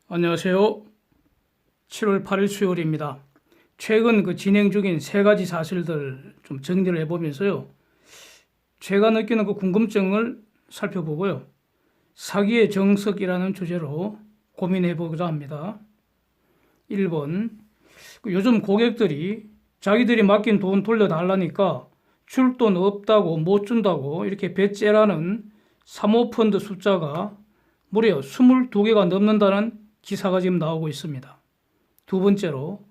안녕하세요. 7월 8일 수요일입니다. 최근 진행 중인 세 가지 사실들 좀 정리를 해보면서요. 제가 느끼는 궁금증을 살펴보고요. 사기의 정석이라는 주제로 고민해보고자 합니다. 1번, 요즘 고객들이 자기들이 맡긴 돈 돌려달라니까 줄 돈 없다고 못 준다고 이렇게 배째라는 사모펀드 숫자가 무려 22개가 넘는다는 기사가 지금 나오고 있습니다. 두 번째로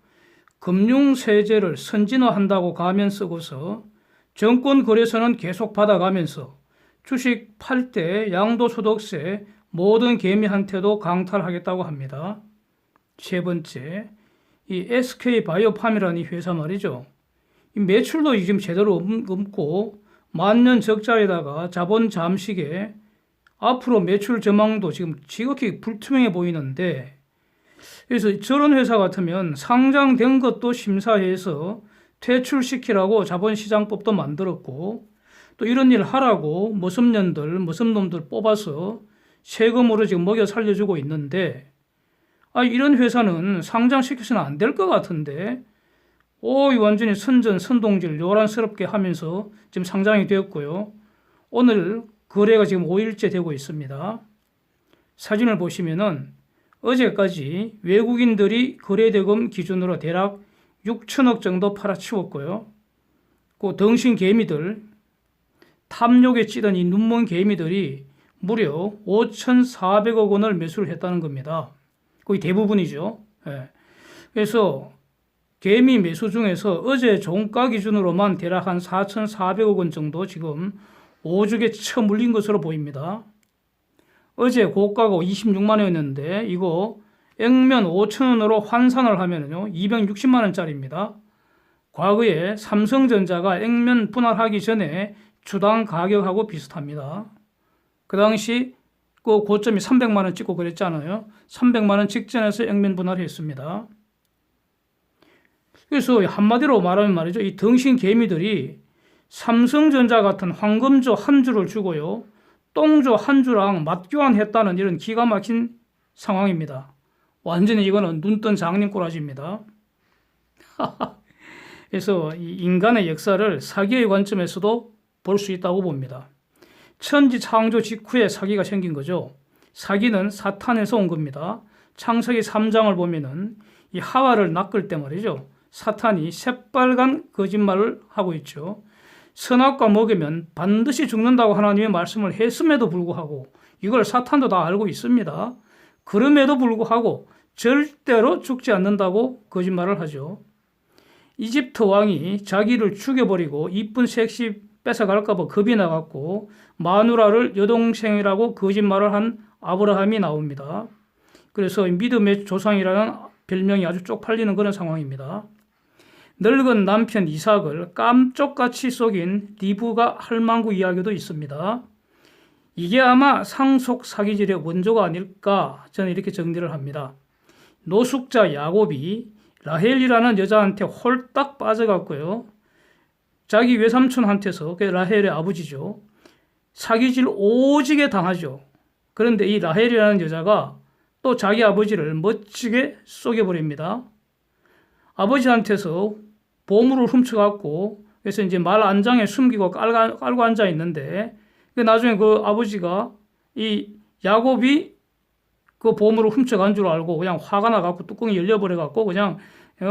금융세제를 선진화한다고 가면 쓰고서 정권거래소는 계속 받아가면서 주식 팔 때 양도소득세 모든 개미한테도 강탈하겠다고 합니다. 세 번째, 이 SK바이오팜이라는 이 회사 말이죠. 이 매출도 지금 제대로 없고 만년 적자에다가 자본 잠식에 앞으로 매출 전망도 지금 지극히 불투명해 보이는데, 그래서 저런 회사 같으면 상장된 것도 심사해서 퇴출시키라고 자본시장법도 만들었고, 또 이런 일 하라고 머슴놈들 뽑아서 세금으로 지금 먹여 살려주고 있는데, 이런 회사는 상장시켜서는 안 될 것 같은데, 이 완전히 선동질 요란스럽게 하면서 지금 상장이 되었고요. 오늘 거래가 지금 5일째 되고 있습니다. 사진을 보시면은 어제까지 외국인들이 거래대금 기준으로 대략 6천억 정도 팔아치웠고요. 그 덩신 개미들, 탐욕에 찌든 이 눈먼 개미들이 무려 5,400억 원을 매수를 했다는 겁니다. 거의 대부분이죠. 예. 그래서 개미 매수 중에서 어제 종가 기준으로만 대략 한 4,400억 원 정도 지금 오죽에 쳐물린 것으로 보입니다. 어제 고가가 26만 원이었는데 이거 액면 5천 원으로 환산을 하면요 260만 원짜리입니다. 과거에 삼성전자가 액면 분할하기 전에 주당 가격하고 비슷합니다. 그 당시 그 고점이 300만 원 찍고 그랬잖아요. 300만 원 직전에서 액면 분할했습니다. 그래서 한마디로 말하면 말이죠. 이 덩신 개미들이 삼성전자 같은 황금조 한 주를 주고요. 똥조 한 주랑 맞교환했다는 이런 기가 막힌 상황입니다. 완전히 이거는 눈뜬 장님 꼬라지입니다. 그래서 이 인간의 역사를 사기의 관점에서도 볼 수 있다고 봅니다. 천지 창조 직후에 사기가 생긴 거죠. 사기는 사탄에서 온 겁니다. 창세기 3장을 보면은 이 하와를 낚을 때 말이죠. 사탄이 새빨간 거짓말을 하고 있죠. 선악과 먹으면 반드시 죽는다고 하나님의 말씀을 했음에도 불구하고 이걸 사탄도 다 알고 있습니다. 그럼에도 불구하고 절대로 죽지 않는다고 거짓말을 하죠. 이집트 왕이 자기를 죽여버리고 이쁜 섹시 뺏어갈까 봐 겁이 나갔고 마누라를 여동생이라고 거짓말을 한 아브라함이 나옵니다. 그래서 믿음의 조상이라는 별명이 아주 쪽팔리는 그런 상황입니다. 늙은 남편 이삭을 깜쪽같이 속인 리브가 할망구 이야기도 있습니다. 이게 아마 상속 사기질의 원조가 아닐까 저는 이렇게 정리를 합니다. 노숙자 야곱이 라헬이라는 여자한테 홀딱 빠져갔고요. 자기 외삼촌한테서, 그 라헬의 아버지죠. 사기질 오지게 당하죠. 그런데 이 라헬이라는 여자가 또 자기 아버지를 멋지게 속여버립니다. 아버지한테서 보물을 훔쳐갖고 그래서 이제 말 안장에 숨기고 깔고 앉아 있는데 나중에 그 아버지가 이 야곱이 그 보물을 훔쳐간 줄 알고 그냥 화가 나갖고 뚜껑이 열려버려갖고 그냥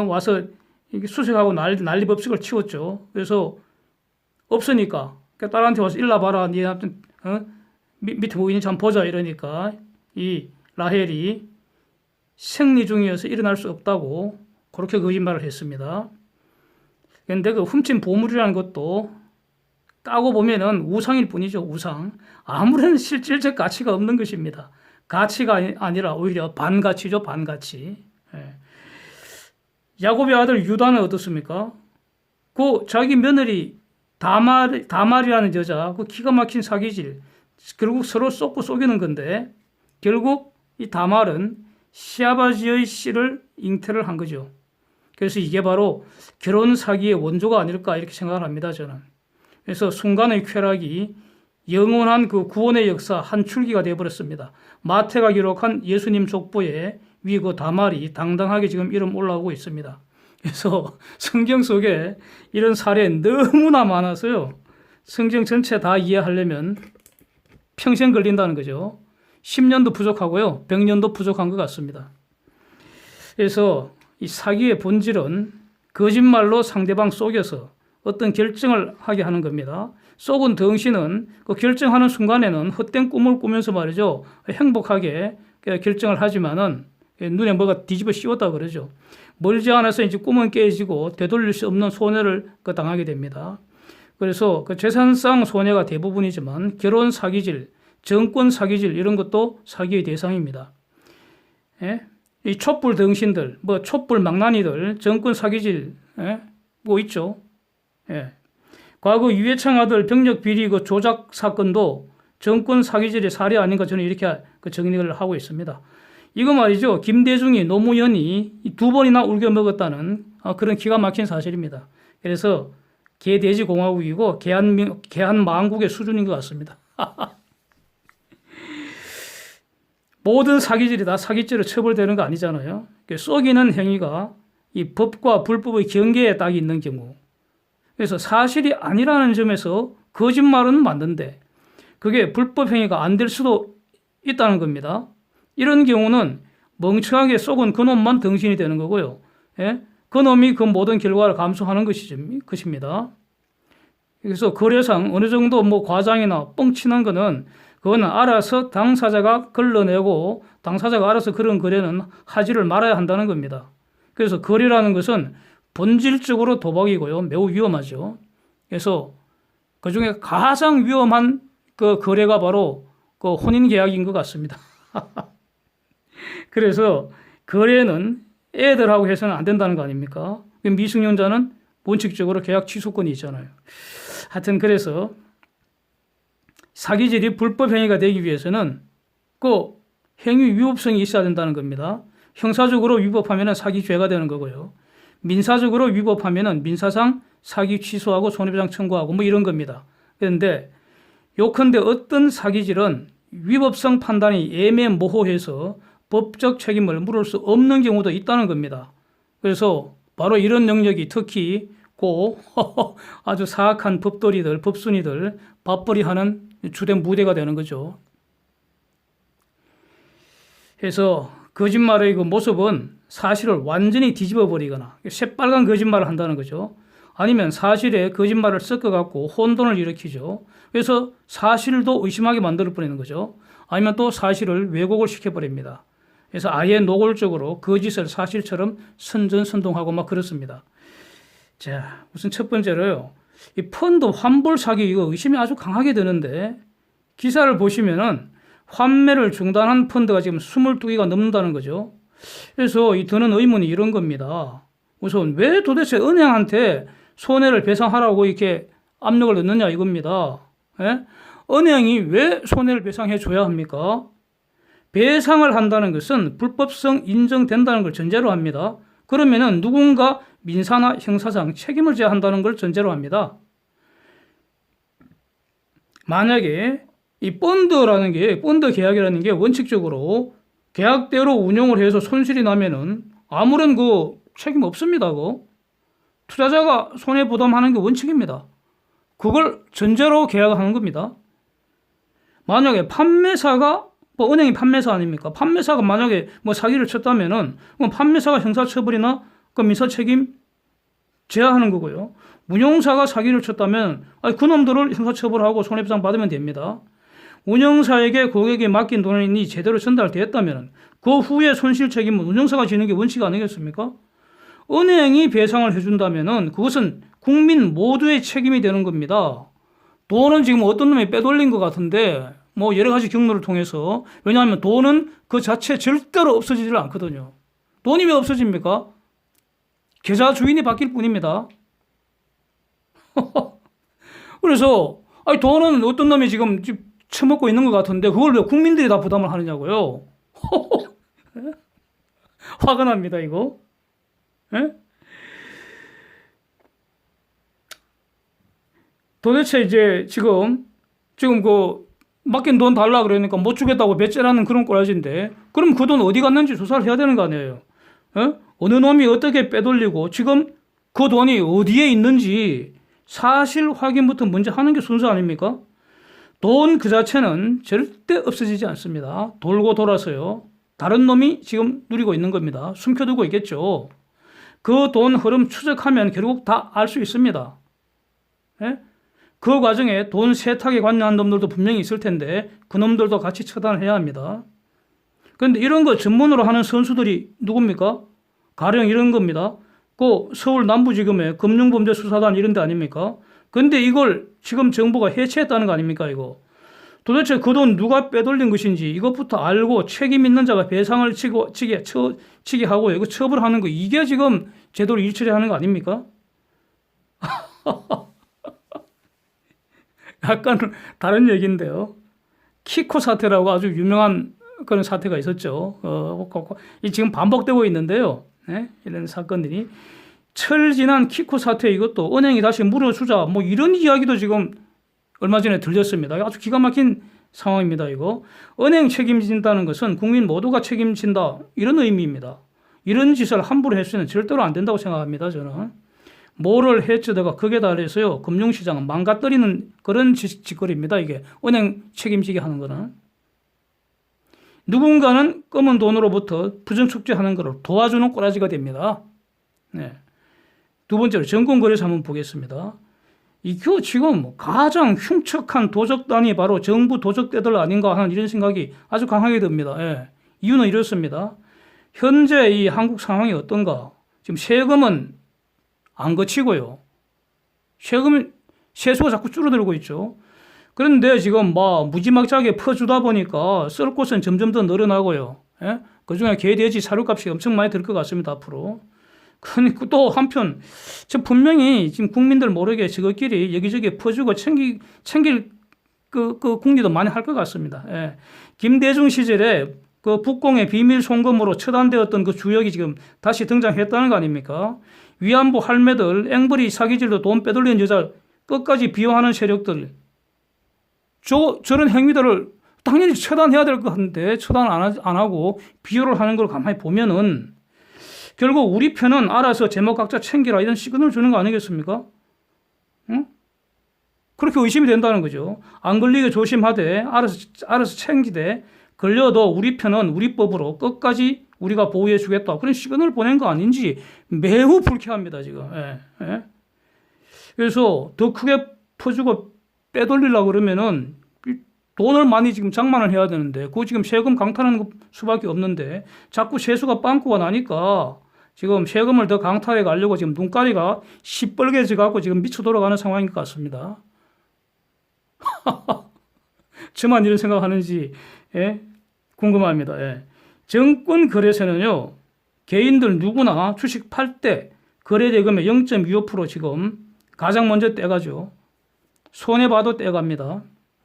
와서 수색하고 난리법석을 치웠죠. 그래서 없으니까 딸한테 와서 일나 봐라. 니 밑에 뭐 있는지 한번 보자 이러니까 이 라헬이 생리 중이어서 일어날 수 없다고 그렇게 거짓말을 했습니다. 그런데 그 훔친 보물이라는 것도 따고 보면은 우상일 뿐이죠. 우상. 아무런 실질적 가치가 없는 것입니다. 가치가 아니라 오히려 반가치죠. 반가치. 예. 야곱의 아들 유다는 어떻습니까? 그 자기 며느리 다말이라는 여자, 그 기가 막힌 사기질, 결국 서로 쏟고 속이는 건데 결국 이 다말은 시아버지의 씨를 잉태를 한 거죠. 그래서 이게 바로 결혼 사기의 원조가 아닐까 이렇게 생각을 합니다. 저는. 그래서 순간의 쾌락이 영원한 그 구원의 역사 한 줄기가 되어버렸습니다. 마태가 기록한 예수님 족보에 위 그 다말이 당당하게 지금 이름 올라오고 있습니다. 그래서 성경 속에 이런 사례 너무나 많아서요. 성경 전체 다 이해하려면 평생 걸린다는 거죠. 10년도 부족하고요. 100년도 부족한 것 같습니다. 그래서 이 사기의 본질은 거짓말로 상대방 속여서 어떤 결정을 하게 하는 겁니다. 속은 덩신은 그 결정하는 순간에는 헛된 꿈을 꾸면서 말이죠. 행복하게 결정을 하지만은 눈에 뭐가 뒤집어 씌웠다 그러죠. 멀지 않아서 이제 꿈은 깨지고 되돌릴 수 없는 손해를 당하게 됩니다. 그래서 그 재산상 손해가 대부분이지만 결혼 사기질, 정권 사기질 이런 것도 사기의 대상입니다. 예? 이 촛불 덩신들, 뭐 촛불 망나니들, 정권 사기질, 예? 뭐 있죠. 예. 과거 유해창 아들 병력 비리 그 조작 사건도 정권 사기질의 사례 아닌가 저는 이렇게 정리를 하고 있습니다. 이거 말이죠. 김대중이 노무현이 2번이나 울겨 먹었다는 그런 기가 막힌 사실입니다. 그래서 개돼지 공화국이고 개한망국의 수준인 것 같습니다. 모든 사기질이 다 사기죄로 처벌되는 거 아니잖아요. 속이는 행위가 이 법과 불법의 경계에 딱 있는 경우. 그래서 사실이 아니라는 점에서 거짓말은 맞는데 그게 불법 행위가 안 될 수도 있다는 겁니다. 이런 경우는 멍청하게 속은 그놈만 덩신이 되는 거고요. 예? 그놈이 그 모든 결과를 감수하는 것입니다. 그래서 거래상 어느 정도 뭐 과장이나 뻥치는 거는 그거는 알아서 당사자가 걸러내고 당사자가 알아서 그런 거래는 하지를 말아야 한다는 겁니다. 그래서 거래라는 것은 본질적으로 도박이고요. 매우 위험하죠. 그래서 그중에 가장 위험한 그 거래가 바로 그 혼인계약인 것 같습니다. 그래서 거래는 애들하고 해서는 안 된다는 거 아닙니까? 미성년자는 원칙적으로 계약 취소권이 있잖아요. 하여튼 그래서 사기질이 불법 행위가 되기 위해서는 그 행위 위법성이 있어야 된다는 겁니다. 형사적으로 위법하면 사기죄가 되는 거고요. 민사적으로 위법하면 민사상 사기 취소하고 손해배상 청구하고 뭐 이런 겁니다. 그런데 요컨대 어떤 사기질은 위법성 판단이 애매모호해서 법적 책임을 물을 수 없는 경우도 있다는 겁니다. 그래서 바로 이런 영역이 특히 고 아주 사악한 법돌이들, 법순이들 밥벌이하는 주된 무대가 되는 거죠. 그래서 거짓말의 그 모습은 사실을 완전히 뒤집어 버리거나 새빨간 거짓말을 한다는 거죠. 아니면 사실에 거짓말을 섞어갖고 혼돈을 일으키죠. 그래서 사실도 의심하게 만들 뻔하는 거죠. 아니면 또 사실을 왜곡을 시켜버립니다. 그래서 아예 노골적으로 거짓을 사실처럼 선전선동하고 막 그렇습니다. 자, 우선 첫 번째로요. 이 펀드 환불 사기 이거 의심이 아주 강하게 드는데 기사를 보시면은 환매를 중단한 펀드가 지금 22개가 넘는다는 거죠. 그래서 이 드는 의문이 이런 겁니다. 우선 왜 도대체 은행한테 손해를 배상하라고 이렇게 압력을 넣느냐 이겁니다. 예? 은행이 왜 손해를 배상해 줘야 합니까? 배상을 한다는 것은 불법성 인정된다는 걸 전제로 합니다. 그러면은 누군가 민사나 형사상 책임을 져야 한다는 걸 전제로 합니다. 만약에 이 펀드 계약이라는 게 원칙적으로 계약대로 운용을 해서 손실이 나면은 아무런 그 책임 없습니다. 투자자가 손해 부담하는 게 원칙입니다. 그걸 전제로 계약을 하는 겁니다. 만약에 판매사가 은행이 판매사 아닙니까? 판매사가 만약에 사기를 쳤다면은 판매사가 형사처벌이나 민사 책임 제하하는 거고요. 운용사가 사기를 쳤다면 그놈들을 형사처벌하고 손해배상 받으면 됩니다. 운영사에게 고객이 맡긴 돈이 제대로 전달되었다면 그 후에 손실 책임은 운영사가 지는 게 원칙 아니겠습니까? 은행이 배상을 해준다면 그것은 국민 모두의 책임이 되는 겁니다. 돈은 지금 어떤 놈이 빼돌린 것 같은데 여러 가지 경로를 통해서 왜냐하면 돈은 그 자체 절대로 없어지질 않거든요. 돈이 왜 없어집니까? 계좌 주인이 바뀔 뿐입니다. 그래서 돈은 어떤 놈이 지금 처먹고 있는 것 같은데 그걸 왜 국민들이 다 부담을 하느냐고요. 화가 납니다 이거. 에? 도대체 이제 지금 지금 그 맡긴 돈 달라 그러니까 못 주겠다고 배째라는 그런 꼬라지인데 그럼 그 돈 어디 갔는지 조사를 해야 되는 거 아니에요? 어느 놈이 어떻게 빼돌리고 지금 그 돈이 어디에 있는지 사실 확인부터 먼저 하는 게 순서 아닙니까? 돈 그 자체는 절대 없어지지 않습니다. 돌고 돌아서요. 다른 놈이 지금 누리고 있는 겁니다. 숨겨두고 있겠죠. 그 돈 흐름 추적하면 결국 다 알 수 있습니다. 예? 그 과정에 돈 세탁에 관여한 놈들도 분명히 있을 텐데 그 놈들도 같이 처단해야 합니다. 그런데 이런 거 전문으로 하는 선수들이 누굽니까? 가령 이런 겁니다. 그 서울 남부지검의 금융범죄수사단 이런 데 아닙니까? 근데 이걸 지금 정부가 해체했다는 거 아닙니까, 이거? 도대체 그 돈 누가 빼돌린 것인지 이것부터 알고 책임 있는 자가 배상을 치게 하고 이거 처벌하는 거 이게 지금 제대로 일처리 하는 거 아닙니까? 약간 다른 얘기인데요. 키코 사태라고 아주 유명한 그런 사태가 있었죠. 이 지금 반복되고 있는데요. 네? 이런 사건들이 철 지난 키코 사태 이것도 은행이 다시 물어주자 뭐 이런 이야기도 지금 얼마 전에 들렸습니다. 아주 기가 막힌 상황입니다. 이거 은행 책임진다는 것은 국민 모두가 책임진다 이런 의미입니다. 이런 짓을 함부로 해서는 절대로 안 된다고 생각합니다. 저는 뭐를 해쳐다가 극에 달해서요 금융시장을 망가뜨리는 그런 짓거리입니다. 이게 은행 책임지게 하는 거는 누군가는 검은 돈으로부터 부정축제하는 것을 도와주는 꼬라지가 됩니다. 네. 두 번째로 정권거래소 한번 보겠습니다. 이거 지금 가장 흉측한 도적단이 바로 정부 도적대들 아닌가 하는 이런 생각이 아주 강하게 듭니다. 예. 이유는 이렇습니다. 현재 이 한국 상황이 어떤가? 지금 세금은 안 거치고요. 세수가 자꾸 줄어들고 있죠. 그런데 지금 막 무지막지하게 퍼주다 보니까 쓸 곳은 점점 더 늘어나고요. 예? 그중에 개, 돼지, 사료값이 엄청 많이 들 것 같습니다. 앞으로. 그러니까 또 한편 분명히 지금 국민들 모르게 저것끼리 여기저기 퍼주고 챙길 그 궁리도 많이 할 것 같습니다. 예. 김대중 시절에 그 북공의 비밀 송금으로 처단되었던 그 주역이 지금 다시 등장했다는 거 아닙니까? 위안부 할매들, 앵벌이 사기질로 돈 빼돌리는 여자 끝까지 비호하는 세력들 저런 행위들을 당연히 처단해야 될 것 같은데 처단 안 하고 비호를 하는 걸 가만히 보면은 결국 우리 편은 알아서 제목 각자 챙기라 이런 시그널을 주는 거 아니겠습니까? 응? 그렇게 의심이 된다는 거죠. 안 걸리게 조심하되 알아서 챙기되 걸려도 우리 편은 우리 법으로 끝까지 우리가 보호해 주겠다. 그런 시그널을 보낸 거 아닌지 매우 불쾌합니다. 지금. 예, 예. 그래서 더 크게 퍼주고 빼돌리려고 그러면은 돈을 많이 지금 장만을 해야 되는데 그거 지금 세금 강탈하는 수밖에 없는데 자꾸 세수가 빵꾸가 나니까 지금 세금을 더 강탈해 가려고 지금 눈가리가 시뻘개져 갖고 지금 미쳐 돌아가는 상황인 것 같습니다. 저만 이런 생각하는지 예? 궁금합니다. 예. 정권 거래세는요 개인들 누구나 주식 팔 때 거래대금의 0.25% 지금 가장 먼저 떼가죠. 손해봐도 떼갑니다.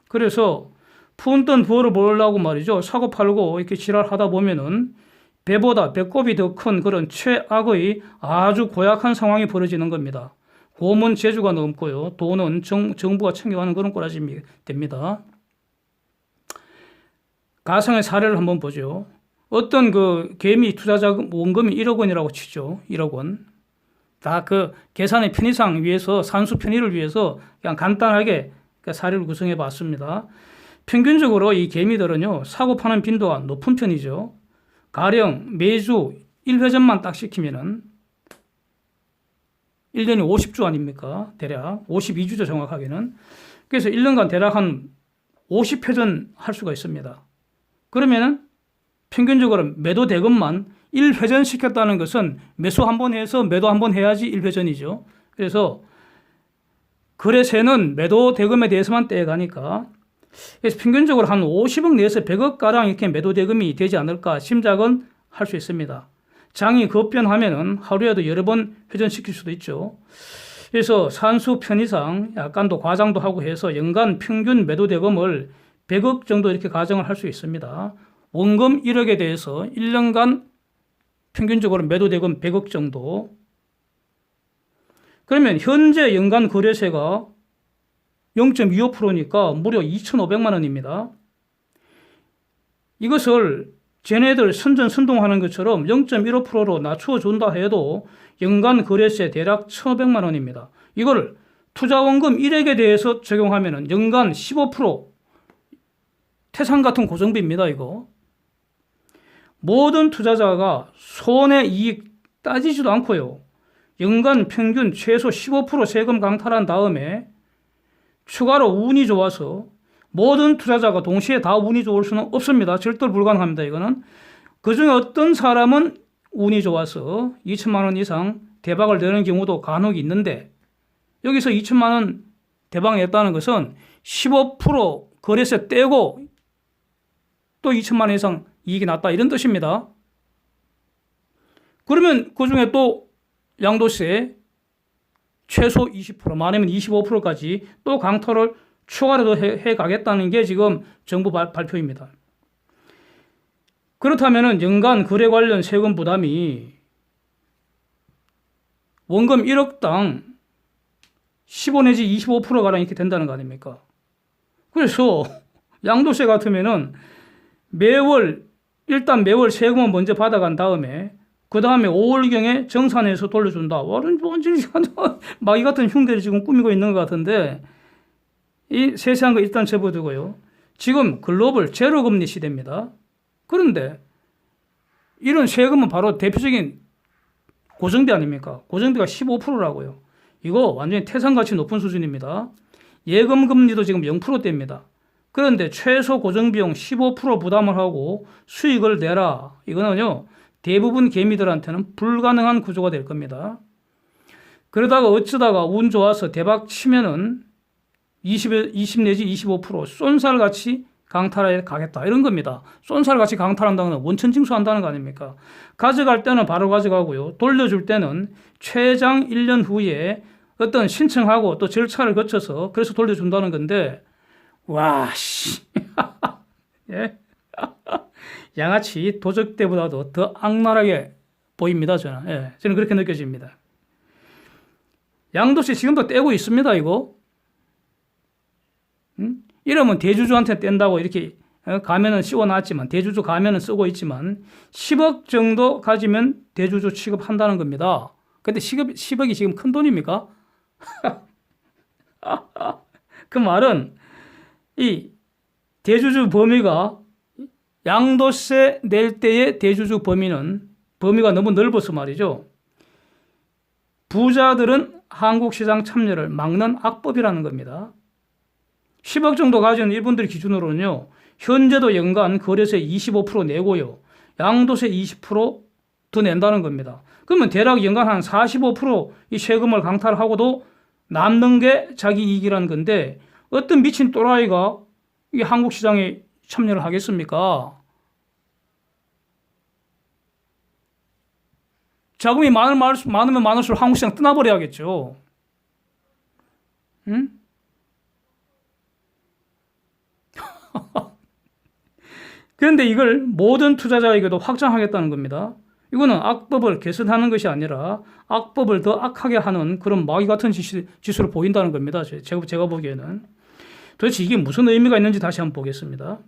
그래서 푼돈 부어를 보려고 말이죠. 사고 팔고 이렇게 지랄하다 보면은 배보다 배꼽이 더 큰 그런 최악의 아주 고약한 상황이 벌어지는 겁니다. 고문 재주가 넘고요. 돈은 정부가 챙겨가는 그런 꼬라지 됩니다. 가상의 사례를 한번 보죠. 어떤 그 개미 투자자금 원금이 1억 원이라고 치죠. 1억 원. 다 그 계산의 편의상 위해서 산수 편의를 위해서 그냥 간단하게 사례를 구성해 봤습니다. 평균적으로 이 개미들은요 사고 파는 빈도가 높은 편이죠. 가령 매주 1회전만 딱 시키면은 1년이 50주 아닙니까? 대략 52주죠 정확하게는. 그래서 1년간 대략 한 50회전 할 수가 있습니다. 그러면은 평균적으로 매도 대금만 1회전 시켰다는 것은 매수 한 번 해서 매도 한 번 해야지 1회전이죠. 그래서 거래세는 매도 대금에 대해서만 떼가니까 그래서 평균적으로 한 50억 내에서 100억 가량 이렇게 매도 대금이 되지 않을까 심작은 할 수 있습니다. 장이 급변하면은 하루에도 여러 번 회전시킬 수도 있죠. 그래서 산수 편의상 약간 더 과장도 하고 해서 연간 평균 매도 대금을 100억 정도 이렇게 가정을 할 수 있습니다. 원금 1억에 대해서 1년간 평균적으로 매도 대금 100억 정도. 그러면 현재 연간 거래세가 0.25%니까 무려 2,500만 원입니다. 이것을 쟤네들 선전선동하는 것처럼 0.15%로 낮춰준다 해도 연간 거래세 대략 1,500만 원입니다. 이걸 투자원금 1액에 대해서 적용하면 연간 15% 태산 같은 고정비입니다. 이거. 모든 투자자가 손해 이익 따지지도 않고요. 연간 평균 최소 15% 세금 강탈한 다음에 추가로 운이 좋아서 모든 투자자가 동시에 다 운이 좋을 수는 없습니다. 절대로 불가능합니다. 이거는. 그중에 어떤 사람은 운이 좋아서 2천만 원 이상 대박을 내는 경우도 간혹 있는데 여기서 2천만 원 대박 냈다는 것은 15% 거래세 떼고 또 2천만 원 이상 이익이 났다 이런 뜻입니다. 그러면 그중에 또 양도세 최소 20% 많으면 25%까지 또 강탈을 추가로 해 가겠다는 게 지금 정부 발표입니다. 그렇다면 연간 거래 관련 세금 부담이 원금 1억당 15 내지 25%가량 이렇게 된다는 거 아닙니까? 그래서 양도세 같으면은 일단 매월 세금을 먼저 받아간 다음에 그 다음에 5월경에 정산해서 돌려준다. 완전히 마귀 같은 흉내를 지금 꾸미고 있는 것 같은데 이 세세한 거 일단 접어두고요. 지금 글로벌 제로금리 시대입니다. 그런데 이런 세금은 바로 대표적인 고정비 아닙니까? 고정비가 15%라고요. 이거 완전히 태산같이 높은 수준입니다. 예금 금리도 지금 0%대입니다. 그런데 최소 고정비용 15% 부담을 하고 수익을 내라. 이거는요. 대부분 개미들한테는 불가능한 구조가 될 겁니다. 그러다가 어쩌다가 운 좋아서 대박 치면은 20 내지 25% 쏜살같이 강탈해 가겠다 이런 겁니다. 쏜살같이 강탈한다는 건 원천징수한다는 거 아닙니까? 가져갈 때는 바로 가져가고요. 돌려줄 때는 최장 1년 후에 어떤 신청하고 또 절차를 거쳐서 그래서 돌려준다는 건데 와 씨. 예? 양아치 도적 때보다도 더 악랄하게 보입니다. 저는. 예, 저는 그렇게 느껴집니다. 양도세 지금도 떼고 있습니다. 이거. 이러면 대주주한테 뗀다고 이렇게 가면은 씌워놨지만 대주주 가면은 쓰고 있지만 10억 정도 가지면 대주주 취급한다는 겁니다. 근데 10억이 지금 큰 돈입니까? 그 말은 이 대주주 범위가 양도세 낼 때의 대주주 범위가 너무 넓어서 말이죠. 부자들은 한국시장 참여를 막는 악법이라는 겁니다. 10억 정도 가지는 이분들 기준으로는요. 현재도 연간 거래세 25% 내고요. 양도세 20%더 낸다는 겁니다. 그러면 대략 연간 한 45%이 세금을 강탈하고도 남는 게 자기 이익이라는 건데 어떤 미친 또라이가 이 한국 시장에 참여를 하겠습니까? 자금이 많으면 많을수록 한국 시장 떠나버려야겠죠. 응? 그런데 이걸 모든 투자자에게도 확장하겠다는 겁니다. 이거는 악법을 개선하는 것이 아니라 악법을 더 악하게 하는 그런 마귀 같은 짓으로 보인다는 겁니다. 제가 보기에는. 도대체 이게 무슨 의미가 있는지 다시 한번 보겠습니다.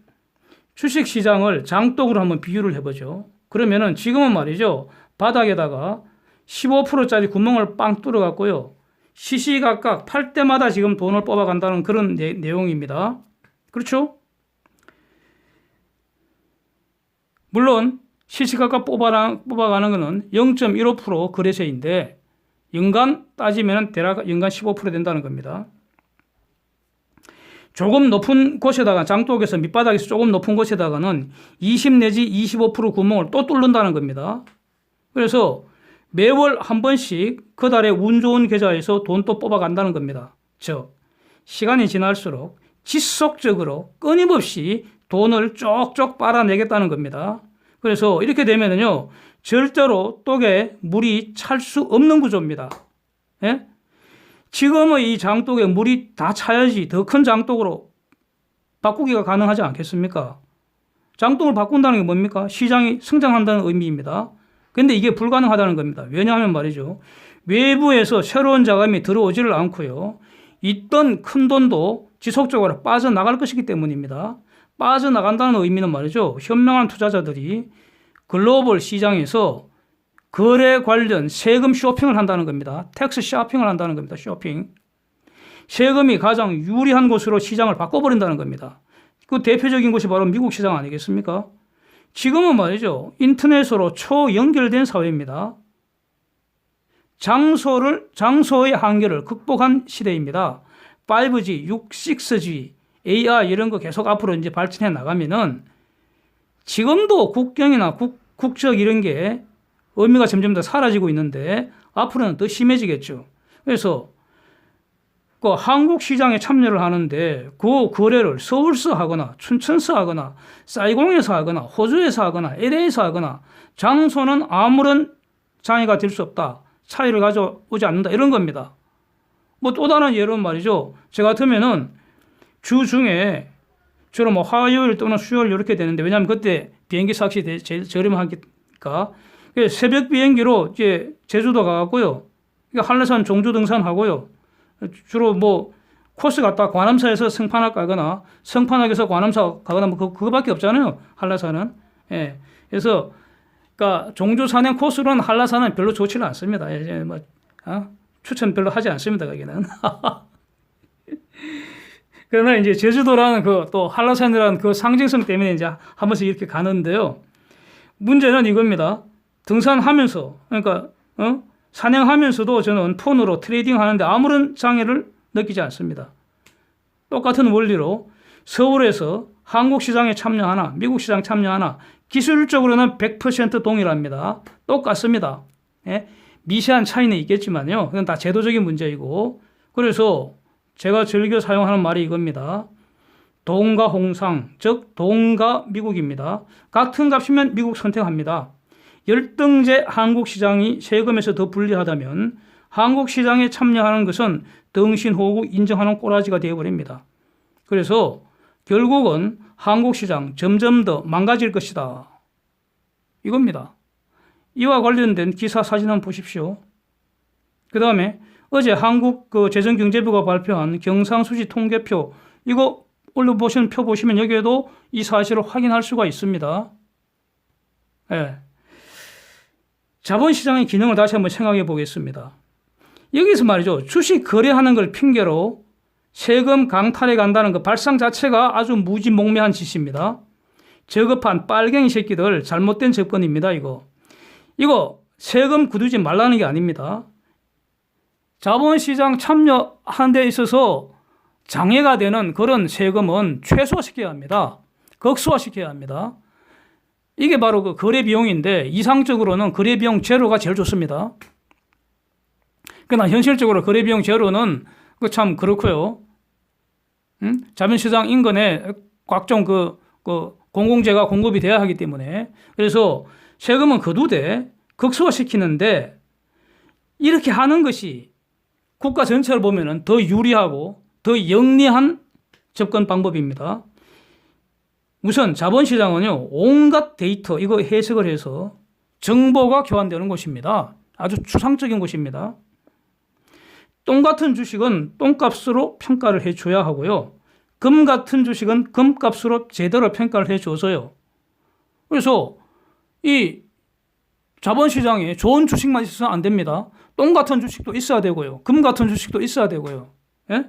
주식시장을 장독으로 한번 비유를 해보죠. 그러면은 지금은 말이죠. 바닥에다가 15%짜리 구멍을 빵 뚫어갖고요. 시시각각 팔 때마다 지금 돈을 뽑아간다는 그런 내용입니다. 그렇죠? 물론 시시각각 뽑아가는 것은 0.15% 거래세인데 연간 따지면 대략 연간 15% 된다는 겁니다. 조금 높은 곳에다가 장독에서 밑바닥에서 조금 높은 곳에다가는 20 내지 25% 구멍을 또 뚫는다는 겁니다. 그래서 매월 한 번씩 그 달에 운 좋은 계좌에서 돈 또 뽑아간다는 겁니다. 즉 시간이 지날수록 지속적으로 끊임없이 돈을 쪽쪽 빨아내겠다는 겁니다. 그래서 이렇게 되면은요 절대로 똑에 물이 찰 수 없는 구조입니다. 예? 지금의 이 장독에 물이 다 차야지 더 큰 장독으로 바꾸기가 가능하지 않겠습니까? 장독을 바꾼다는 게 뭡니까? 시장이 성장한다는 의미입니다. 그런데 이게 불가능하다는 겁니다. 왜냐하면 말이죠. 외부에서 새로운 자금이 들어오지를 않고요. 있던 큰 돈도 지속적으로 빠져나갈 것이기 때문입니다. 빠져나간다는 의미는 말이죠. 현명한 투자자들이 글로벌 시장에서 거래 관련 세금 쇼핑을 한다는 겁니다. 텍스 쇼핑을 한다는 겁니다. 쇼핑. 세금이 가장 유리한 곳으로 시장을 바꿔버린다는 겁니다. 그 대표적인 곳이 바로 미국 시장 아니겠습니까? 지금은 말이죠. 인터넷으로 초연결된 사회입니다. 장소의 한계를 극복한 시대입니다. 5G, 6G, AI 이런 거 계속 앞으로 이제 발전해 나가면은 지금도 국경이나 국적 이런 게 의미가 점점 더 사라지고 있는데 앞으로는 더 심해지겠죠. 그래서 그 한국 시장에 참여를 하는데 그 거래를 서울서 하거나 춘천서 하거나 사이공에서 하거나 호주에서 하거나 LA에서 하거나 장소는 아무런 장애가 될 수 없다. 차이를 가져오지 않는다. 이런 겁니다. 뭐 또 다른 예로는 말이죠. 저 같으면은 주 중에 주로 뭐 화요일 또는 수요일 이렇게 되는데 왜냐하면 그때 비행기 값이 제일 저렴하니까 새벽 비행기로 이제 제주도 가고요. 한라산 종주 등산하고요. 주로 뭐 코스 갔다 관함사에서 성판악 가거나 성판악에서 관함사 가거나 뭐 그거밖에 없잖아요. 한라산은. 예. 그래서 그러니까 종주 산행 코스로는 한라산은 별로 좋지는 않습니다. 이제 뭐 추천 별로 하지 않습니다. 거기는. 그러나 이제 제주도라는 그 또 한라산이라는 그 상징성 때문에 이제 한 번씩 이렇게 가는데요. 문제는 이겁니다. 등산하면서 그러니까 산행하면서도 저는 폰으로 트레이딩 하는데 아무런 장애를 느끼지 않습니다. 똑같은 원리로 서울에서 한국 시장에 참여하나 미국 시장 참여하나 기술적으로는 100% 동일합니다. 똑같습니다. 예? 미세한 차이는 있겠지만요. 그건 다 제도적인 문제이고 그래서 제가 즐겨 사용하는 말이 이겁니다. 동가 홍상, 즉 동가 미국입니다. 같은 값이면 미국 선택합니다. 열등제 한국 시장이 세금에서 더 불리하다면 한국 시장에 참여하는 것은 등신호구 인정하는 꼬라지가 되어버립니다. 그래서 결국은 한국 시장 점점 더 망가질 것이다. 이겁니다. 이와 관련된 기사 사진 한번 보십시오. 그 다음에 어제 한국 재정경제부가 발표한 경상수지 통계표 이거 올려보시는 표 보시면 여기에도 이 사실을 확인할 수가 있습니다. 예. 자본시장의 기능을 다시 한번 생각해 보겠습니다. 여기서 말이죠. 주식 거래하는 걸 핑계로 세금 강탈해 간다는 그 발상 자체가 아주 무지몽매한 짓입니다. 저급한 빨갱이 새끼들 잘못된 접근입니다. 이거 세금 굳지 말라는 게 아닙니다. 자본시장 참여하는 데 있어서 장애가 되는 그런 세금은 최소화시켜야 합니다. 극소화시켜야 합니다. 이게 바로 그 거래 비용인데 이상적으로는 거래 비용 제로가 제일 좋습니다. 그러나 현실적으로 거래 비용 제로는 참 그렇고요. 자본시장 인근에 각종 그 공공재가 공급이 돼야 하기 때문에 그래서 세금은 거두되 극소화시키는데 이렇게 하는 것이 국가 전체를 보면은 더 유리하고 더 영리한 접근 방법입니다. 우선 자본시장은요, 온갖 데이터, 이거 해석을 해서 정보가 교환되는 곳입니다. 아주 추상적인 곳입니다. 똥 같은 주식은 똥값으로 평가를 해줘야 하고요. 금 같은 주식은 금값으로 제대로 평가를 해줘서요. 그래서 이 자본시장에 좋은 주식만 있어서는 안 됩니다. 똥 같은 주식도 있어야 되고요. 금 같은 주식도 있어야 되고요. 예?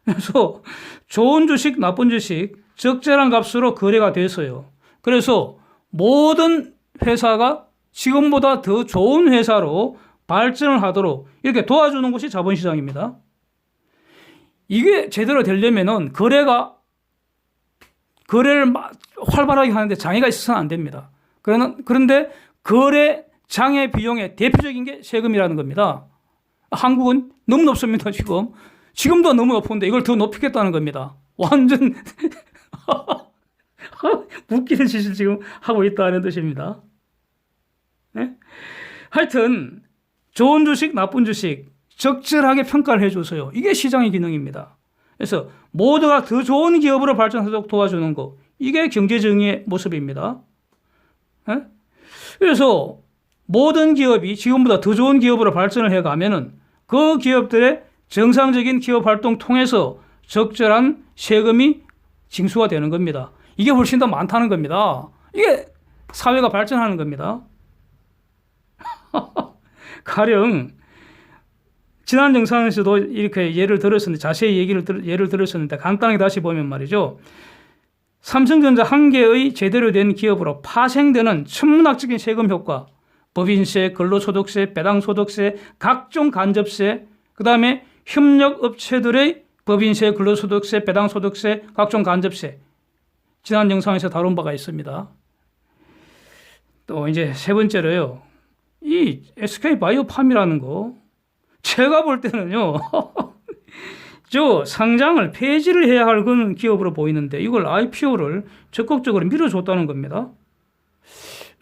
그래서 좋은 주식, 나쁜 주식, 적절한 값으로 거래가 돼서요. 그래서 모든 회사가 지금보다 더 좋은 회사로 발전을 하도록 이렇게 도와주는 것이 자본시장입니다. 이게 제대로 되려면은 거래를 활발하게 하는데 장애가 있어서는 안 됩니다. 그런데 거래 장애 비용의 대표적인 게 세금이라는 겁니다. 한국은 너무 높습니다, 지금. 지금도 너무 높은데 이걸 더 높이겠다는 겁니다. 완전 웃기는 짓을 지금 하고 있다는 뜻입니다. 네? 하여튼 좋은 주식, 나쁜 주식 적절하게 평가를 해줘서요. 이게 시장의 기능입니다. 그래서 모두가 더 좋은 기업으로 발전하도록 도와주는 거 이게 경제정의의 모습입니다. 네? 그래서 모든 기업이 지금보다 더 좋은 기업으로 발전을 해가면은 그 기업들의 정상적인 기업 활동 통해서 적절한 세금이 징수가 되는 겁니다. 이게 훨씬 더 많다는 겁니다. 이게 사회가 발전하는 겁니다. 가령 지난 영상에서도 이렇게 예를 들었었는데 자세히 예를 들었었는데 간단하게 다시 보면 말이죠. 삼성전자 한 개의 제대로 된 기업으로 파생되는 천문학적인 세금 효과, 법인세, 근로소득세, 배당소득세, 각종 간접세, 그 다음에 협력업체들의 법인세, 근로소득세, 배당소득세, 각종 간접세. 지난 영상에서 다룬 바가 있습니다. 또 이제 세 번째로요. 이 SK바이오팜이라는 거 제가 볼 때는요. 저 상장을 폐지를 해야 할 그런 기업으로 보이는데 이걸 IPO를 적극적으로 밀어줬다는 겁니다.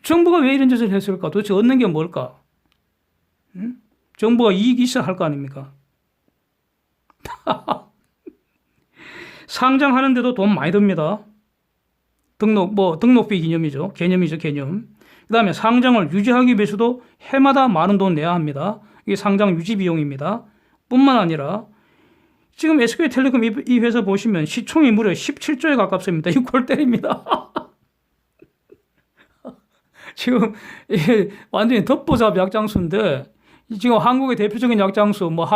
정부가 왜 이런 짓을 했을까? 도대체 얻는 게 뭘까? 응? 정부가 이익이 있어야 할 거 아닙니까? 상장하는데도 돈 많이 듭니다. 등록비 개념이죠. 개념. 그 다음에 상장을 유지하기 위해서도 해마다 많은 돈 내야 합니다. 이게 상장 유지 비용입니다. 뿐만 아니라 지금 SK텔레콤 이 회사 보시면 시총이 무려 17조에 가깝습니다. 이거 골 때립니다. 지금 이게 완전히 덮보잡 약장수인데 지금 한국의 대표적인 약장수 뭐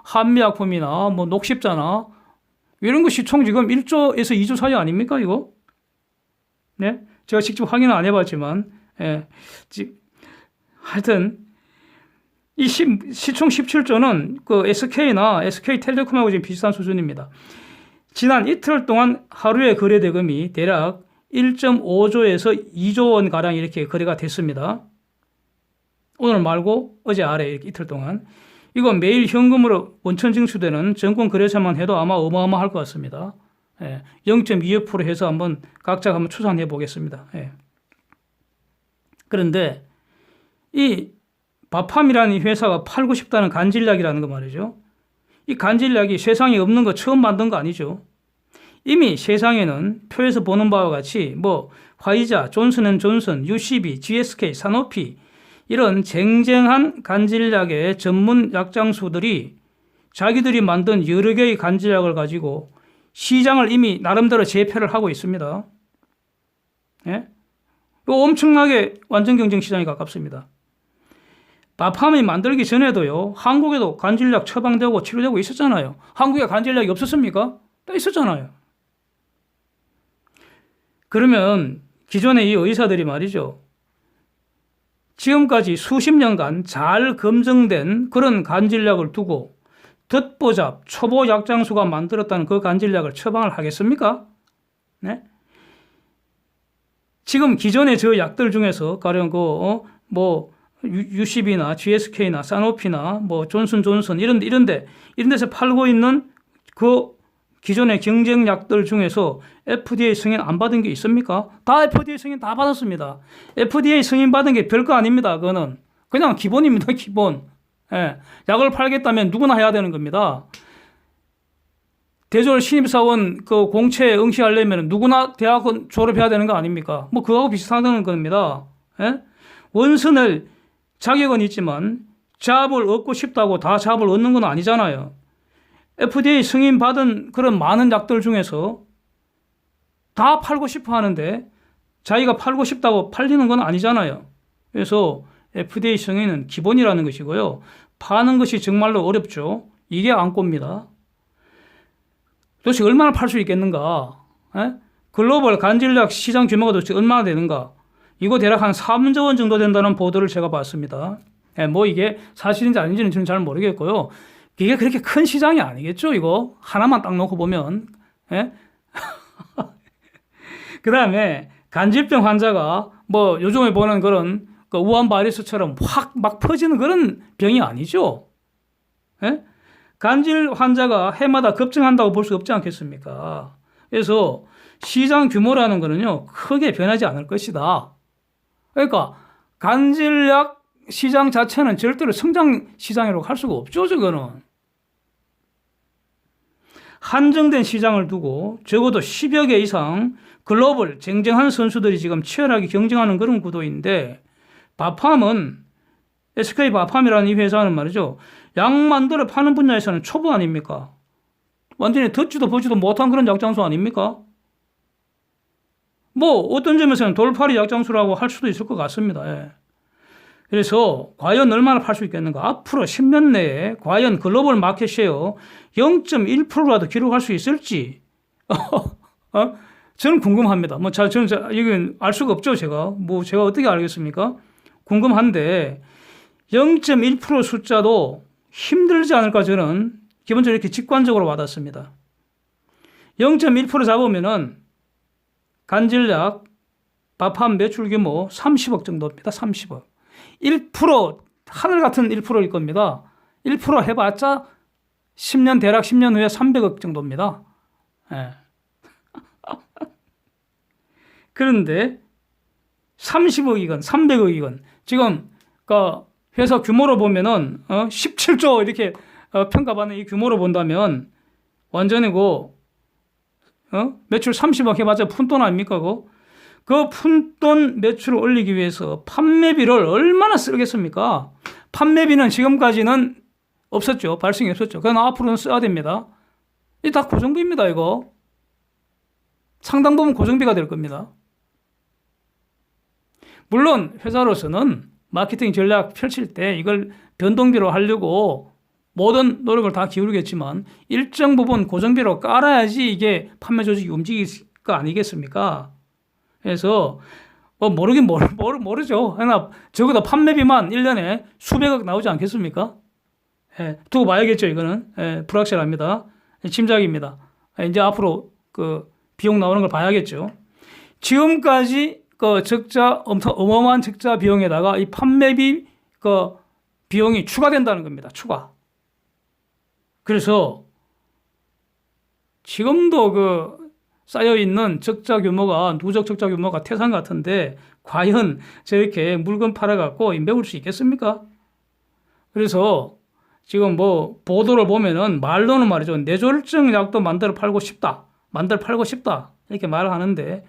한미약품이나 뭐 녹십자나 이런 거 시총 지금 1조에서 2조 사이 아닙니까 이거? 네? 제가 직접 확인은 안 해봤지만 예. 하여튼 이 시총 17조는 그 SK나 SK텔레콤하고 지금 비슷한 수준입니다. 지난 이틀 동안 하루의 거래 대금이 대략 1.5조에서 2조 원 가량 이렇게 거래가 됐습니다. 오늘 말고 어제 아래 이렇게 이틀 동안. 이건 매일 현금으로 원천 징수되는 증권 거래처만 해도 아마 어마어마할 것 같습니다. 예, 0.25% 해서 한번 각자 한번 추산해 보겠습니다. 예. 그런데 이 바팜이라는 이 회사가 팔고 싶다는 간질약이라는 거 말이죠. 이 간질약이 세상에 없는 거 처음 만든 거 아니죠. 이미 세상에는 표에서 보는 바와 같이 뭐 화이자, 존슨앤존슨, UCB, GSK, 사노피 이런 쟁쟁한 간질약의 전문 약장수들이 자기들이 만든 여러 개의 간질약을 가지고 시장을 이미 나름대로 재패를 하고 있습니다. 예? 엄청나게 완전 경쟁 시장에 가깝습니다. 바팜이 만들기 전에도요, 한국에도 간질약 처방되고 치료되고 있었잖아요. 한국에 간질약이 없었습니까? 다 있었잖아요. 그러면 기존의 이 의사들이 말이죠. 지금까지 수십 년간 잘 검증된 그런 간질약을 두고 덧보잡 초보 약장수가 만들었다는 그 간질약을 처방을 하겠습니까? 네? 지금 기존의 저 약들 중에서 가령 UCB나 GSK나 사노피나 뭐 존슨존슨 이런 데서 팔고 있는 그 기존의 경쟁약들 중에서 FDA 승인 안 받은 게 있습니까? 다 FDA 승인 다 받았습니다. FDA 승인 받은 게 별거 아닙니다. 그거는 그냥 기본입니다. 기본. 예. 약을 팔겠다면 누구나 해야 되는 겁니다. 대졸 신입사원 그 공채에 응시하려면 누구나 대학원 졸업해야 되는 거 아닙니까? 뭐 그거하고 비슷하다는 겁니다. 예? 원서 자격은 있지만 잡을 얻고 싶다고 다 잡을 얻는 건 아니잖아요. FDA 승인 받은 그런 많은 약들 중에서 다 팔고 싶어 하는데 자기가 팔고 싶다고 팔리는 건 아니잖아요. 그래서 FDA 승인은 기본이라는 것이고요. 파는 것이 정말로 어렵죠. 이게 안고입니다. 도대체 얼마나 팔 수 있겠는가? 에? 글로벌 간질약 시장 규모가 도대체 얼마나 되는가? 이거 대략 한 3조 원 정도 된다는 보도를 제가 봤습니다. 뭐 이게 사실인지 아닌지는 저는 잘 모르겠고요. 이게 그렇게 큰 시장이 아니겠죠, 이거? 하나만 딱 놓고 보면. 예? 그 다음에 간질병 환자가 뭐 요즘에 보는 그런 그 우한 바이러스처럼 확 막 퍼지는 그런 병이 아니죠. 예? 간질 환자가 해마다 급증한다고 볼 수 없지 않겠습니까? 그래서 시장 규모라는 거는요, 크게 변하지 않을 것이다. 그러니까 간질약 시장 자체는 절대로 성장 시장이라고 할 수가 없죠, 저거는. 한정된 시장을 두고 적어도 10여 개 이상 글로벌 쟁쟁한 선수들이 지금 치열하게 경쟁하는 그런 구도인데 바팜은 SK바팜이라는 이 회사는 말이죠. 약 만들어 파는 분야에서는 초보 아닙니까? 완전히 듣지도 보지도 못한 그런 약장수 아닙니까? 뭐 어떤 점에서는 돌팔이 약장수라고 할 수도 있을 것 같습니다. 예. 그래서 과연 얼마나 팔 수 있겠는가? 앞으로 10년 내에 과연 글로벌 마켓 셰어 0.1%라도 기록할 수 있을지 저는 궁금합니다. 뭐 저는 이건 알 수가 없죠. 제가 어떻게 알겠습니까? 궁금한데 0.1% 숫자도 힘들지 않을까 저는 기본적으로 이렇게 직관적으로 받았습니다. 0.1% 잡으면은 간질약 바팜 매출 규모 30억 정도입니다. 30억. 1% 하늘 같은 1%일 겁니다. 1% 해봤자 10년 대략 10년 후에 300억 정도입니다. 예. 그런데 30억이건 300억이건 지금 그 회사 규모로 보면은 17조 이렇게 평가받는 이 규모로 본다면 완전히 매출 30억 해봤자 푼돈 아닙니까? 그 푼돈 매출을 올리기 위해서 판매비를 얼마나 쓰겠습니까? 판매비는 지금까지는 없었죠. 발생이 없었죠. 그러나 앞으로는 써야 됩니다. 이게 다 고정비입니다. 이거 상당 부분 고정비가 될 겁니다. 물론 회사로서는 마케팅 전략 펼칠 때 이걸 변동비로 하려고 모든 노력을 다 기울이겠지만 일정 부분 고정비로 깔아야지 이게 판매 조직이 움직일 거 아니겠습니까? 그래서 모르긴 모르죠. 그러나 적어도 판매비만 1년에 수백억 나오지 않겠습니까? 예, 두고 봐야겠죠. 이거는 불확실합니다. 짐작입니다. 이제 앞으로 그 비용 나오는 걸 봐야겠죠. 지금까지 그 적자 어마어마한 적자 비용에다가 이 판매비 그 비용이 추가된다는 겁니다. 추가. 그래서 지금도 그 쌓여있는 적자 규모가 누적 적자 규모가 태산 같은데 과연 저렇게 물건 팔아갖고 메울 수 있겠습니까? 그래서 지금 보도를 보면은 말로는 말이죠. 뇌졸중 약도 만들어 팔고 싶다. 이렇게 말을 하는데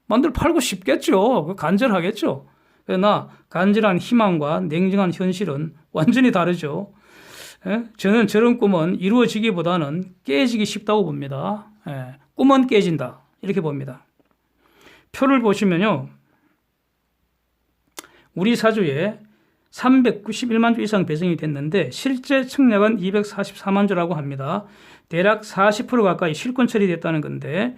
만들어 팔고 싶겠죠. 간절하겠죠. 그러나 간절한 희망과 냉정한 현실은 완전히 다르죠. 저는 저런 꿈은 이루어지기보다는 깨지기 쉽다고 봅니다. 꿈은 깨진다. 이렇게 봅니다. 표를 보시면요. 우리 사주에 391만 주 이상 배정이 됐는데 실제 청약은 244만 주라고 합니다. 대략 40% 가까이 실권 처리됐다는 건데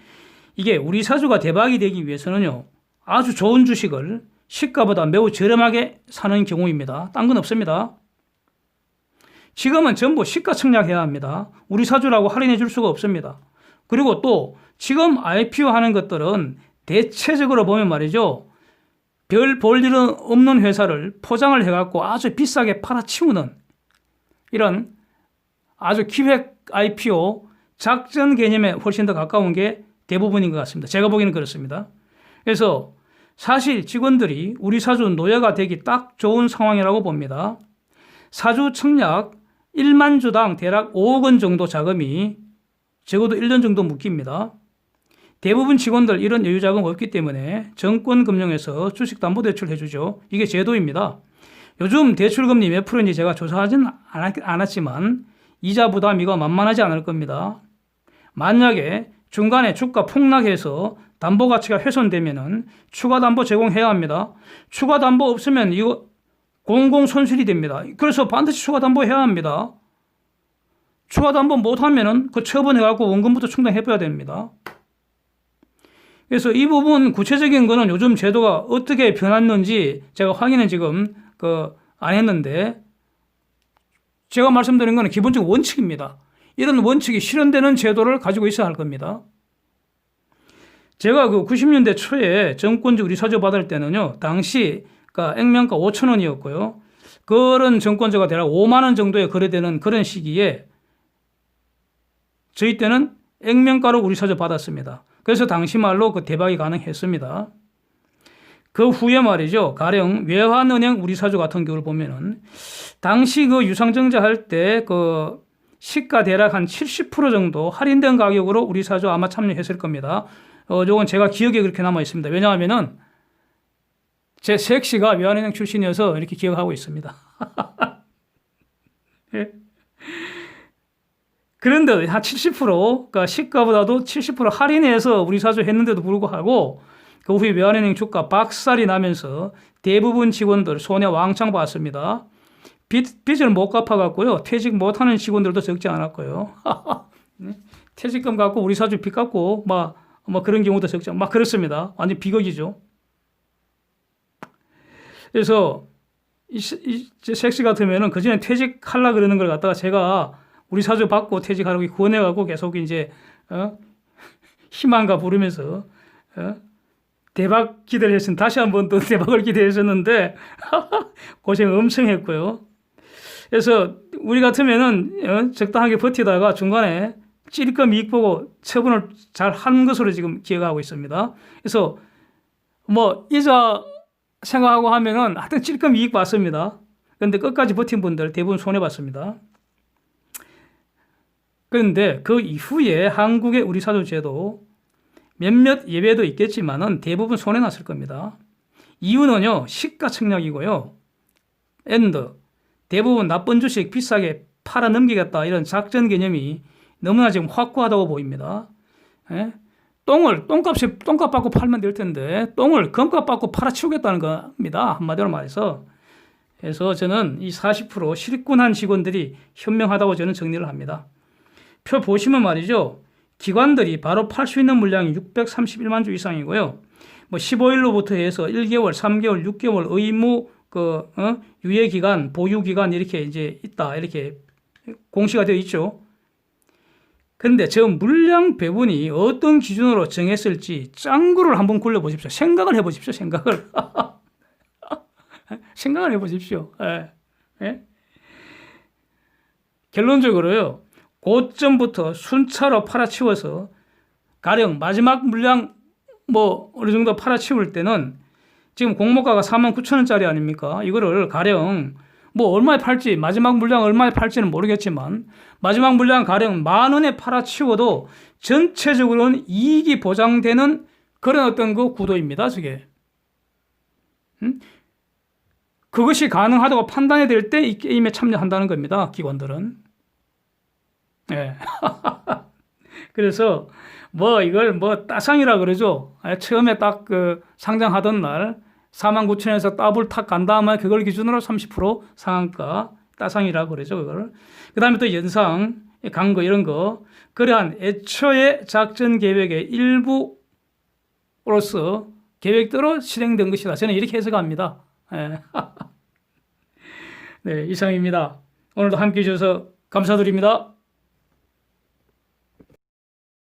이게 우리 사주가 대박이 되기 위해서는요. 아주 좋은 주식을 시가보다 매우 저렴하게 사는 경우입니다. 딴 건 없습니다. 지금은 전부 시가 청약해야 합니다. 우리 사주라고 할인해 줄 수가 없습니다. 그리고 또 지금 IPO 하는 것들은 대체적으로 보면 말이죠. 별 볼 일은 없는 회사를 포장을 해갖고 아주 비싸게 팔아치우는 이런 아주 기획 IPO 작전 개념에 훨씬 더 가까운 게 대부분인 것 같습니다. 제가 보기에는 그렇습니다. 그래서 사실 직원들이 우리 사주 노예가 되기 딱 좋은 상황이라고 봅니다. 사주 청약 1만 주당 대략 5억 원 정도 자금이 적어도 1년 정도 묶입니다. 대부분 직원들 이런 여유 자금 없기 때문에 정권금융에서 주식담보대출 해주죠. 이게 제도입니다. 요즘 대출금리 몇 프로인지 제가 조사하진 않았지만 이자 부담 이거 만만하지 않을 겁니다. 만약에 중간에 주가 폭락해서 담보 가치가 훼손되면은 추가 담보 제공해야 합니다. 추가 담보 없으면 이거 공공 손실이 됩니다. 그래서 반드시 추가 담보 해야 합니다. 추가 담보 못하면은 그 처분해갖고 원금부터 충당해줘야 됩니다. 그래서 이 부분 구체적인 거는 요즘 제도가 어떻게 변했는지 제가 확인은 지금 안 했는데 제가 말씀드린 거는 기본적 원칙입니다. 이런 원칙이 실현되는 제도를 가지고 있어야 할 겁니다. 제가 90년대 초에 정권적 우리 사주 받을 때는요, 당시 액면가 5천 원이었고요. 그런 정권주가 대략 5만 원 정도에 거래되는 그런 시기에 저희 때는 액면가로 우리 사주 받았습니다. 그래서 당시 말로 대박이 가능했습니다. 그 후에 말이죠. 가령 외환은행 우리 사주 같은 경우를 보면은 당시 유상증자 할 때 시가 대략 한 70% 정도 할인된 가격으로 우리 사주 아마 참여했을 겁니다. 요건 제가 기억에 그렇게 남아 있습니다. 왜냐하면은 제 색시가 외환은행 출신이어서 이렇게 기억하고 있습니다. 예? 그런데 한 70%, 그러니까 시가보다도 70% 할인해서 우리 사주 했는데도 불구하고 그 후에 외환은행 주가 박살이 나면서 대부분 직원들 손해 왕창 봤습니다. 빚을 못 갚아갖고요. 퇴직 못하는 직원들도 적지 않았고요. 퇴직금 갖고 우리 사주 빚 갚고 막 그런 경우도 적지 않고 막 그렇습니다. 완전 비극이죠. 그래서 이 색시 같으면은 그전에 퇴직하려 그러는 걸 갖다가 제가 우리 사주 받고 퇴직하라고 구원해가고 계속 이제 희망가 부르면서 대박 기대를 했습니다. 다시 한번 또 대박을 기대했었는데 고생 엄청 했고요. 그래서 우리 같으면은 적당하게 버티다가 중간에 찔끔 이익 보고 처분을 잘 한 것으로 지금 기억하고 있습니다. 그래서 뭐 이자 생각하고 하면은 하여튼 찔끔 이익 봤습니다. 그런데 끝까지 버틴 분들 대부분 손해 봤습니다. 그런데 그 이후에 한국의 우리 사주제도 몇몇 예외도 있겠지만은 대부분 손해 났을 겁니다. 이유는요, 시가청약이고요. 엔드. 대부분 나쁜 주식 비싸게 팔아 넘기겠다 이런 작전 개념이 너무나 지금 확고하다고 보입니다. 예? 똥값 받고 팔면 될 텐데 똥을 금값 받고 팔아치우겠다는 겁니다. 한마디로 말해서. 그래서 저는 이 40% 실권한 직원들이 현명하다고 저는 정리를 합니다. 표 보시면 말이죠. 기관들이 바로 팔 수 있는 물량이 631만 주 이상이고요. 뭐 15일로부터 해서 1개월, 3개월, 6개월 의무 유예 기간, 보유 기간 이렇게 이제 있다. 이렇게 공시가 되어 있죠. 그런데 저 물량 배분이 어떤 기준으로 정했을지 짱구를 한번 굴려보십시오. 생각을 해보십시오. 생각을. 생각을 해보십시오. 예. 예? 결론적으로요. 고점부터 순차로 팔아치워서 가령 마지막 물량 어느 정도 팔아치울 때는 지금 공모가가 49,000원짜리 아닙니까? 이거를 가령 얼마에 팔지 마지막 물량 얼마에 팔지는 모르겠지만 마지막 물량 가령 10,000원에 팔아치워도 전체적으로는 이익이 보장되는 그런 어떤 그 구도입니다. 저게. 그것이 가능하다고 판단이 될 때 이 게임에 참여한다는 겁니다. 기관들은. 예. 그래서 이걸 따상이라 그러죠. 처음에 딱 상장하던 날 49,000원에서 더블 탁 간 다음에 그걸 기준으로 30% 상한가 따상이라고 그러죠. 그걸. 그 다음에 또 연상, 간 거 이런 거. 그러한 애초에 작전 계획의 일부로서 계획대로 실행된 것이다. 저는 이렇게 해석합니다. 예. 네, 이상입니다. 오늘도 함께 해주셔서 감사드립니다.